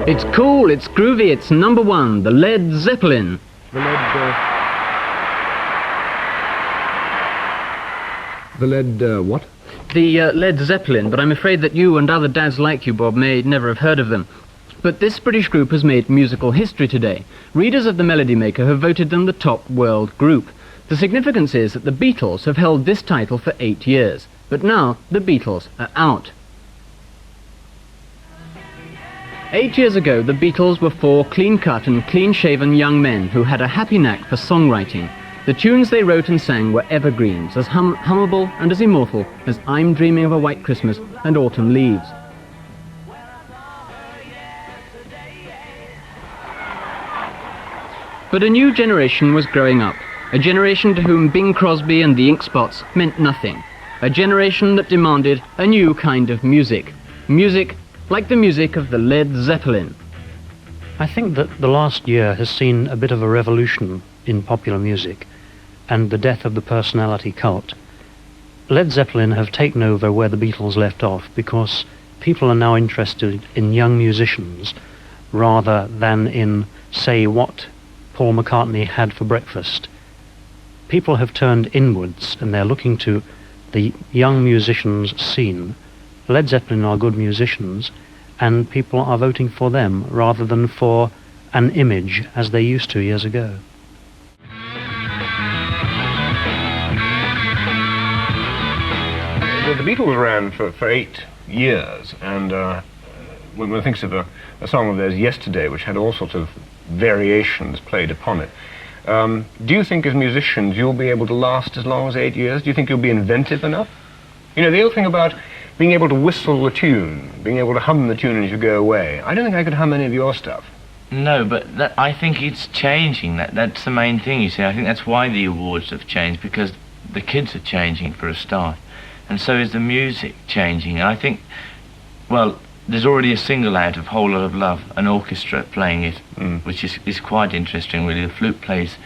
It's cool, it's groovy, it's number one, the Led Zeppelin. The Led, what? The Led Zeppelin, but I'm afraid that you and other dads like you, Bob, may never have heard of them. But this British group has made musical history today. Readers of the Melody Maker have voted them the top world group. The significance is that the Beatles have held this title for 8 years. But now, the Beatles are out. 8 years ago, the Beatles were 4 clean-cut and clean-shaven young men who had a happy knack for songwriting. The tunes they wrote and sang were evergreens, as hummable and as immortal as I'm Dreaming of a White Christmas and Autumn Leaves. But a new generation was growing up, a generation to whom Bing Crosby and the Ink Spots meant nothing, a generation that demanded a new kind of music, music like the music of the Led Zeppelin. I think that the last year has seen a bit of a revolution in popular music and the death of the personality cult. Led Zeppelin have taken over where the Beatles left off because people are now interested in young musicians rather than in, say, what Paul McCartney had for breakfast. People have turned inwards and they're looking to the young musicians scene. Led Zeppelin are good musicians and people are voting for them rather than for an image as they used to years ago. The Beatles ran for 8 years, and when one thinks of a song of theirs, Yesterday, which had all sorts of variations played upon it, do you think as musicians you'll be able to last as long as 8 years? Do you think you'll be inventive enough? You know, the old thing about being able to whistle a tune, being able to hum the tune as you go away, I don't think I could hum any of your stuff. No, but I think it's changing. That's the main thing, you see. I think that's why the awards have changed, because the kids are changing for a start. And so is the music changing. I think, well, there's already a single out of Whole Lot of Love, an orchestra playing it, which is quite interesting, really. The flute plays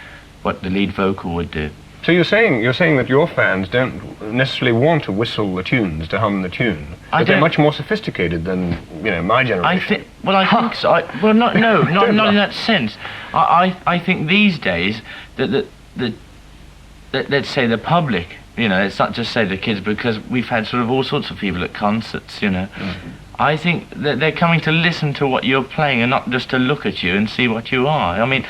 what the lead vocal would do. So you're saying that your fans don't necessarily want to whistle the tunes, to hum the tune, but they're much more sophisticated than, you know, my generation. I think so. Not in that sense. I think these days that let's say the public, you know, it's not just say the kids, because we've had sort of all sorts of people at concerts, you know. I think that they're coming to listen to what you're playing and not just to look at you and see what you are. I mean,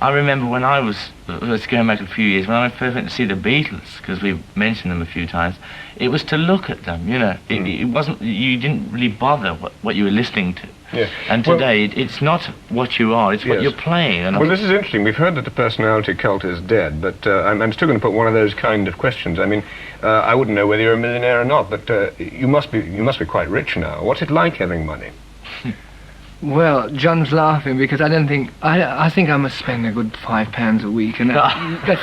I remember when I was, let's go back a few years, when I first went to see the Beatles, because we've mentioned them a few times, it was to look at them, you know. It wasn't, you didn't really bother what you were listening to. Yeah. And today, it's not what you are, it's what you're playing. And well, this is interesting. We've heard that the personality cult is dead, but I'm still going to put one of those kind of questions. I mean, I wouldn't know whether you're a millionaire or not, but you must be quite rich now. What's it like having money? Well, John's laughing because I think I must spend a good £5 a week, and I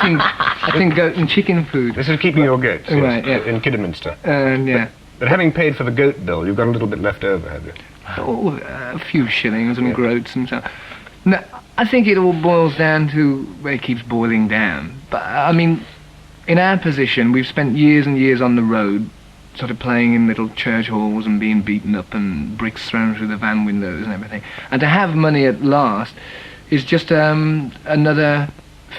think goat and chicken food. This is keeping your goats, yes, right, yeah. In Kidderminster. Yeah. But having paid for the goat bill, you've got a little bit left over, have you? Oh, a few shillings and groats and so. No, I think it all boils down to, well, it keeps boiling down. But I mean, in our position, we've spent years and years on the road, sort of playing in little church halls and being beaten up and bricks thrown through the van windows and everything. And to have money at last is just another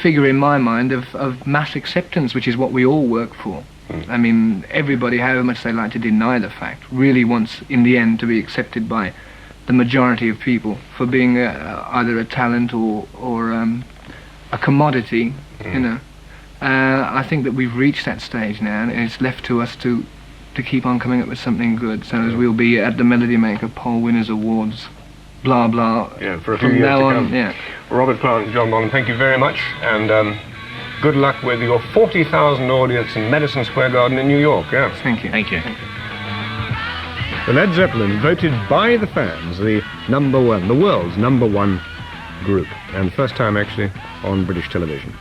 figure in my mind of mass acceptance, which is what we all work for. I mean, everybody, however much they like to deny the fact, really wants in the end to be accepted by the majority of people for being either a talent or a commodity, you know. I think that we've reached that stage now, and it's left to us to keep on coming up with something good, so as we'll be at the Melody Maker Poll Winners Awards, blah blah. Yeah, for a few years to come. Yeah. Robert Plant, John Bonham, thank you very much, and good luck with your 40,000 audience in Madison Square Garden in New York. Yeah. Thank you. Thank you. The Led Zeppelin voted by the fans the #1, the world's #1 group, and first time actually on British television.